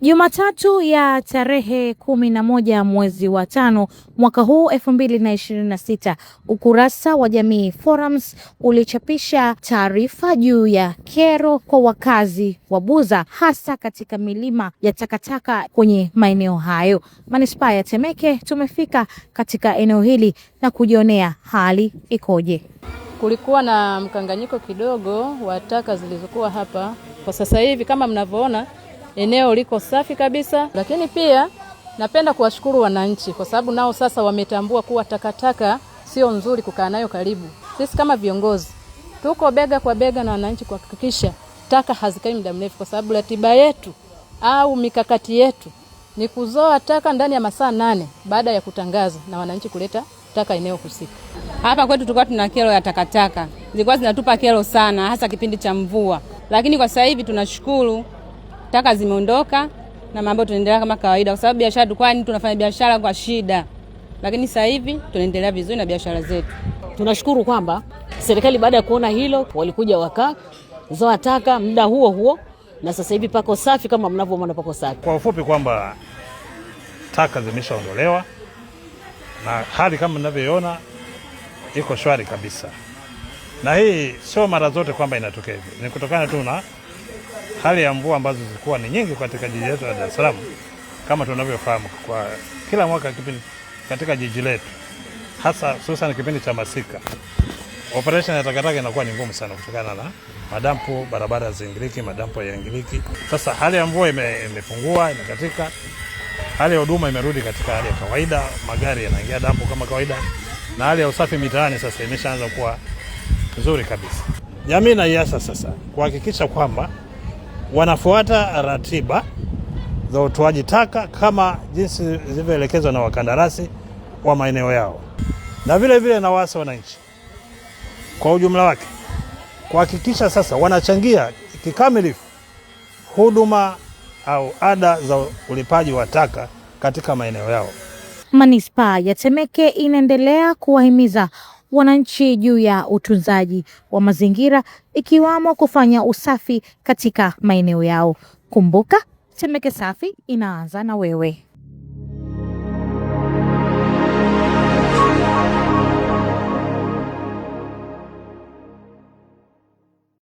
Jumatatu ya tarehe 11 mwezi wa 5 mwaka huu 2026, ukurasa wa Jamii Forums ulichapisha taarifa juu ya kero kwa wakazi wa Buza, hasa katika milima ya takataka kwenye maeneo hayo. Manispaa ya Temeke tumefika katika eneo hili na kujionea hali ikoje. Kulikuwa na mkanganyiko kidogo wa taka zilizokuwa hapa. Kwa sasa hivi kama mnavyoona, eneo liko safi kabisa, lakini pia napenda kuwashukuru wananchi kwa sababu nao sasa wametambua kuwa takataka sio nzuri kukaa nayo karibu. Sisi kama viongozi tuko bega kwa bega na wananchi kuhakikisha taka hazikai muda mrefu, kwa sababu ratiba yetu au mikakati yetu ni kuzoa taka ndani ya masaa 8 baada ya kutangaza na wananchi kuleta taka eneo husika. Hapa kwetu tulikuwa tuna kero ya takataka. Zilikuwa zinatupa kero sana, hasa kipindi cha mvua. Lakini kwa sasa hivi tunashukuru taka zimeondoka na mambo tunaendelea kama kawaida, kwa sababu biashara tulikuwa tunafanya biashara kwa shida. Lakini sasa hivi tunaendelea vizuri na biashara zetu. Tunashukuru kwamba serikali baada ya kuona hilo walikuja wakazoa taka muda huo huo, na sasa hivi pako safi kama mnavyoona pako safi. Kwa ufupi kwamba taka zimeshaondolewa na hali kama mnavyoona iko shwari kabisa. Na hii sio mara zote kwamba inatokea hivi. Ni kutokana tu na hali ya mvua ambazo zilikuwa ni nyingi katika jiji letu la Dar es Salaam. Kama tunavyofahamu, kwa kila mwaka kipindi katika jiji letu, hasa hususan kipindi cha masika, operation ya takataka inakuwa ni ngumu sana kutokana na madampo, barabara zingiliki, madampo ya ingiliki. Sasa hali ya mvua imepungua, imekatika. Hali ya huduma imerudi katika hali ya kawaida, magari yanaingia dampo kama kawaida, na hali ya usafi mitaani sasa imeshaanza kuwa nzuri kabisa. Jamii inaiasa sasa kuhakikisha kwamba wanafuata ratiba za utoaji taka kama jinsi zilivyoelekezwa na wakandarasi wa maeneo yao, na vile vile na waasa wananchi kwa ujumla wake kuhakikisha sasa wanachangia kikamilifu huduma au ada za ulipaji wa taka katika maeneo yao. Manispaa ya Temeke inaendelea kuwahimiza wananchi juu ya utunzaji wa mazingira, ikiwamo kufanya usafi katika maeneo yao. Kumbuka, Temeke safi inaanza na wewe.